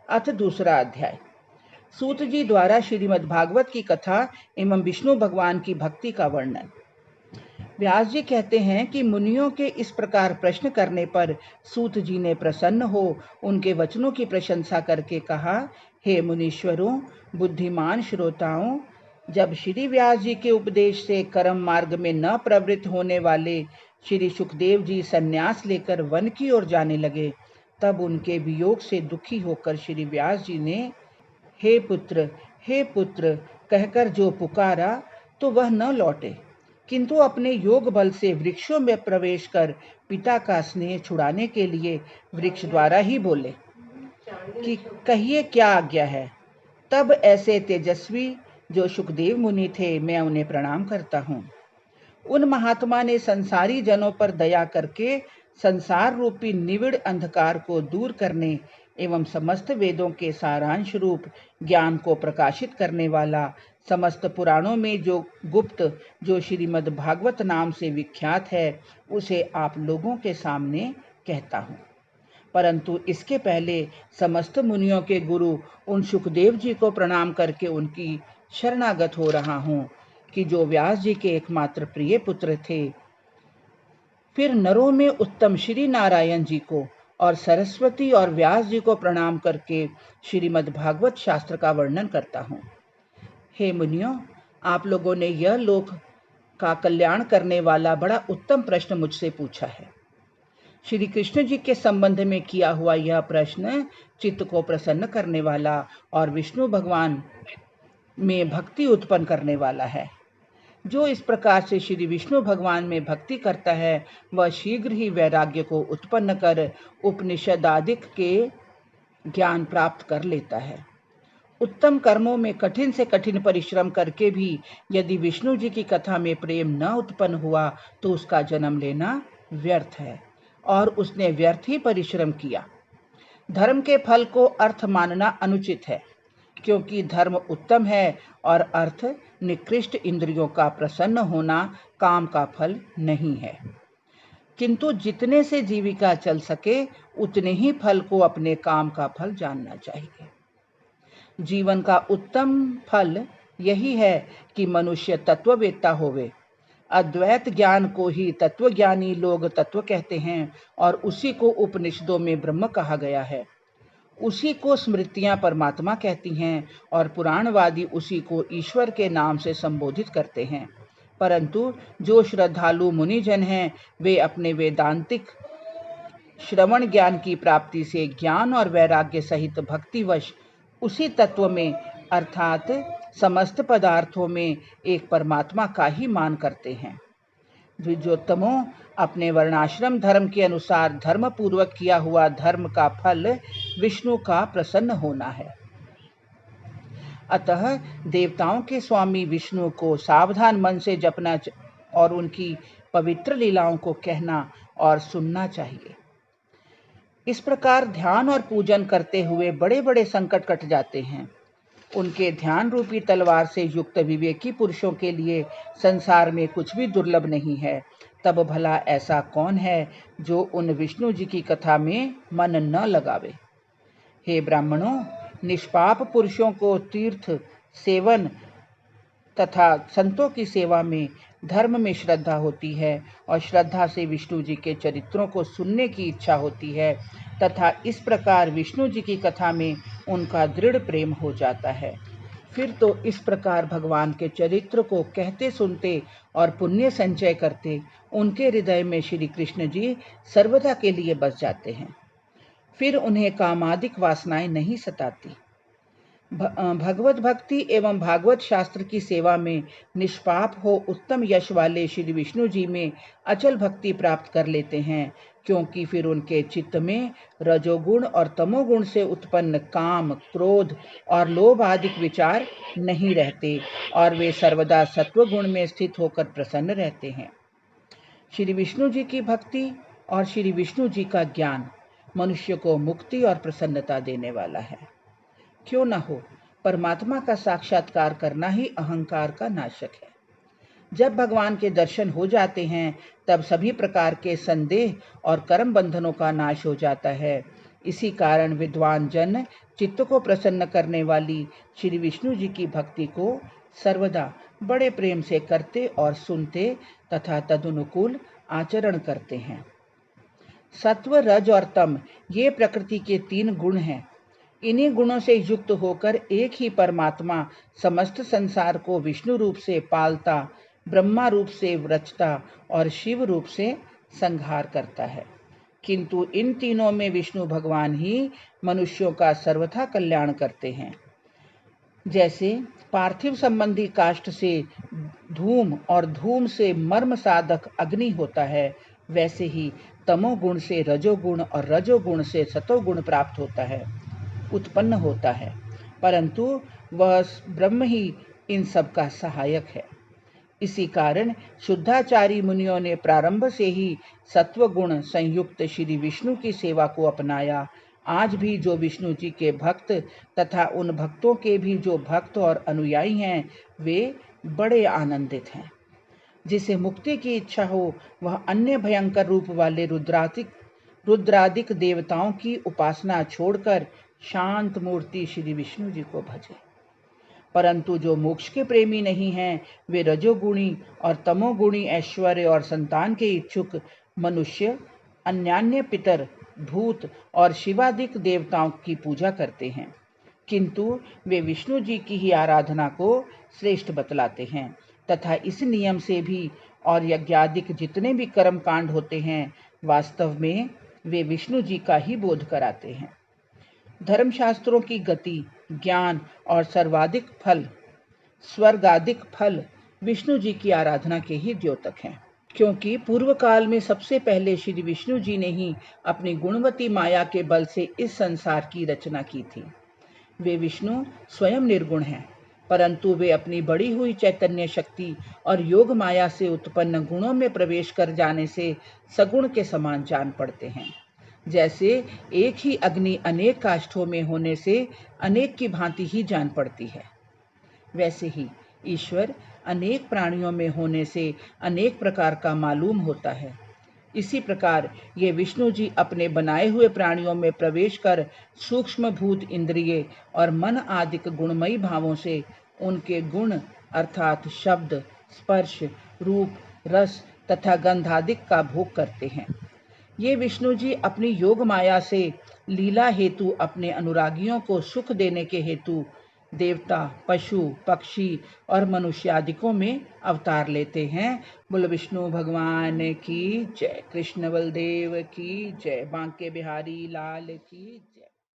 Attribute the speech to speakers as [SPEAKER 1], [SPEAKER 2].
[SPEAKER 1] अथ दूसरा अध्याय। सूत जी द्वारा श्रीमद् भागवत की कथा एवं विष्णु भगवान की भक्ति का वर्णन। व्यास जी कहते हैं कि मुनियों के इस प्रकार प्रश्न करने पर सूत जी ने प्रसन्न हो उनके वचनों की प्रशंसा करके कहा, हे मुनीश्वरों, बुद्धिमान श्रोताओं, जब श्री व्यास जी के उपदेश से कर्म मार्ग में न प्रवृत्त होने वाले श्री सुखदेव जी संन्यास लेकर वन की ओर जाने लगे, तब उनके वियोग से दुखी होकर श्री व्यास जी ने हे पुत्र कहकर जो पुकारा तो वह न लौटे, किंतु अपने योग बल से वृक्षों में प्रवेश कर पिता का स्नेह छुड़ाने के लिए वृक्ष द्वारा ही बोले कि कहिए क्या आज्ञा है। तब ऐसे तेजस्वी जो सुखदेव मुनि थे, मैं उन्हें प्रणाम करता हूँ। उन महात्मा ने संसारी जनों पर दया करके संसार रूपी निविड़ अंधकार को दूर करने एवं समस्त वेदों के सारांश रूप ज्ञान को प्रकाशित करने वाला, समस्त पुराणों में जो गुप्त जो श्रीमद् भागवत नाम से विख्यात है, उसे आप लोगों के सामने कहता हूँ। परंतु इसके पहले समस्त मुनियों के गुरु उन सुखदेव जी को प्रणाम करके उनकी शरणागत हो रहा हूँ कि जो व्यास जी के एकमात्र प्रिय पुत्र थे। फिर नरों में उत्तम श्री नारायण जी को और सरस्वती और व्यास जी को प्रणाम करके श्रीमद् भागवत शास्त्र का वर्णन करता हूँ। हे मुनियों, आप लोगों ने यह लोक का कल्याण करने वाला बड़ा उत्तम प्रश्न मुझसे पूछा है। श्री कृष्ण जी के संबंध में किया हुआ यह प्रश्न चित्त को प्रसन्न करने वाला और विष्णु भगवान में भक्ति उत्पन्न करने वाला है। जो इस प्रकार से श्री विष्णु भगवान में भक्ति करता है, वह शीघ्र ही वैराग्य को उत्पन्न कर उपनिषदादिक के ज्ञान प्राप्त कर लेता है। उत्तम कर्मों में कठिन से कठिन परिश्रम करके भी यदि विष्णु जी की कथा में प्रेम न उत्पन्न हुआ तो उसका जन्म लेना व्यर्थ है और उसने व्यर्थ ही परिश्रम किया। धर्म के फल को अर्थ मानना अनुचित है, क्योंकि धर्म उत्तम है और अर्थ निकृष्ट इंद्रियों का प्रसन्न होना काम का फल नहीं है। किंतु जितने से जीविका चल सके उतने ही फल को अपने काम का फल जानना चाहिए। जीवन का उत्तम फल यही है कि मनुष्य तत्ववेत्ता होवे। अद्वैत ज्ञान को ही तत्वज्ञानी लोग तत्व कहते हैं और उसी को उपनिषदों में ब्रह्म कहा गया है। उसी को स्मृतियां परमात्मा कहती हैं और पुराणवादी उसी को ईश्वर के नाम से संबोधित करते हैं। परंतु जो श्रद्धालु मुनिजन हैं, वे अपने वेदांतिक श्रवण ज्ञान की प्राप्ति से ज्ञान और वैराग्य सहित भक्तिवश उसी तत्व में अर्थात समस्त पदार्थों में एक परमात्मा का ही मान करते हैं। द्विजोत्तमों, अपने वर्णाश्रम धर्म के अनुसार धर्म पूर्वक किया हुआ धर्म का फल विष्णु का प्रसन्न होना है। अतः देवताओं के स्वामी विष्णु को सावधान मन से जपना और उनकी पवित्र लीलाओं को कहना और सुनना चाहिए। इस प्रकार ध्यान और पूजन करते हुए बड़े बड़े संकट कट जाते हैं। उनके ध्यान रूपी तलवार से युक्त विवेकी पुरुषों के लिए संसार में कुछ भी दुर्लभ नहीं है। तब भला ऐसा कौन है जो उन विष्णु जी की कथा में मन न लगावे। हे ब्राह्मणों, निष्पाप पुरुषों को तीर्थ सेवन तथा संतों की सेवा में धर्म में श्रद्धा होती है और श्रद्धा से विष्णु जी के चरित्रों को सुनने की इच्छा होती है तथा इस प्रकार विष्णु जी की कथा में उनका दृढ़ प्रेम हो जाता है। फिर तो इस प्रकार भगवान के चरित्र को कहते सुनते और पुण्य संचय करते उनके हृदय में श्री कृष्ण जी सर्वदा के लिए बस जाते हैं। फिर उन्हें कामादिक वासनाएं नहीं सताती। भगवत भक्ति एवं भागवत शास्त्र की सेवा में निष्पाप हो उत्तम यश वाले श्री विष्णु जी में अचल भक्ति प्राप्त कर लेते हैं, क्योंकि फिर उनके चित्त में रजोगुण और तमोगुण से उत्पन्न काम, क्रोध और लोभ आदि विचार नहीं रहते और वे सर्वदा सत्वगुण में स्थित होकर प्रसन्न रहते हैं। श्री विष्णु जी की भक्ति और श्री विष्णु जी का ज्ञान मनुष्य को मुक्ति और प्रसन्नता देने वाला है। क्यों न हो, परमात्मा का साक्षात्कार करना ही अहंकार का नाशक है। जब भगवान के दर्शन हो जाते हैं, तब सभी प्रकार के संदेह और कर्म बंधनों का नाश हो जाता है। इसी कारण विद्वान जन चित्त को प्रसन्न करने वाली श्री विष्णु जी की भक्ति को सर्वदा बड़े प्रेम से करते और सुनते तथा तदनुकूल आचरण करते हैं। सत्व, रज और तम ये प्रकृति के 3 गुण हैं। इन्हीं गुणों से युक्त होकर एक ही परमात्मा समस्त संसार को विष्णु रूप से पालता, ब्रह्मा रूप से रचता और शिव रूप से संहार करता है। किंतु इन तीनों में विष्णु भगवान ही मनुष्यों का सर्वथा कल्याण करते हैं। जैसे पार्थिव संबंधी काष्ठ से धूम और धूम से मर्म साधक अग्नि होता है, वैसे ही तमोगुण से रजोगुण और रजोगुण से सतोगुण प्राप्त होता है, उत्पन्न होता है, परंतु वह ब्रह्म ही इन सब का सहायक है। इसी कारण शुद्धाचारी मुनियों ने प्रारंभ से ही सत्वगुण संयुक्त श्री विष्णु की सेवा को अपनाया। आज भी जो विष्णु जी के भक्त तथा उन भक्तों के भी जो भक्त और अनुयायी हैं, वे बड़े आनंदित हैं। जिसे मुक्ति की इच्छा हो वह अन्य भयंकर रूप वाले रुद्रादिक देवताओं की उपासना छोड़कर शांत मूर्ति श्री विष्णु जी को भजे। परंतु जो मोक्ष के प्रेमी नहीं हैं, वे रजोगुणी और तमोगुणी ऐश्वर्य और संतान के इच्छुक मनुष्य अन्यान्य पितर, भूत और शिवादिक देवताओं की पूजा करते हैं, किंतु वे विष्णु जी की ही आराधना को श्रेष्ठ बतलाते हैं तथा इस नियम से भी और यज्ञादिक जितने भी कर्म कांड होते हैं, वास्तव में वे विष्णु जी का ही बोध कराते हैं। धर्मशास्त्रों की गति, ज्ञान और स्वर्गादिक फल विष्णु जी की आराधना के ही द्योतक हैं, क्योंकि पूर्व काल में सबसे पहले श्री विष्णु जी ने ही अपनी गुणवती माया के बल से इस संसार की रचना की थी। वे विष्णु स्वयं निर्गुण हैं, परंतु वे अपनी बढ़ी हुई चैतन्य शक्ति और योग माया से उत्पन्न गुणों में प्रवेश कर जाने से सगुण के समान जान पड़ते हैं। जैसे एक ही अग्नि अनेक काष्ठों में होने से अनेक की भांति ही जान पड़ती है, वैसे ही ईश्वर अनेक प्राणियों में होने से अनेक प्रकार का मालूम होता है। इसी प्रकार ये विष्णु जी अपने बनाए हुए प्राणियों में प्रवेश कर सूक्ष्म भूत इंद्रिय और मन आदि गुणमयी भावों से उनके गुण अर्थात शब्द, स्पर्श, रूप, रस तथा गंधादिक का भोग करते हैं। ये विष्णु जी अपनी योग माया से लीला हेतु अपने अनुरागियों को सुख देने के हेतु देवता, पशु, पक्षी और मनुष्यादिकों में अवतार लेते हैं। बोलो विष्णु भगवान की जय। कृष्ण बलदेव की जय। बांके बिहारी लाल की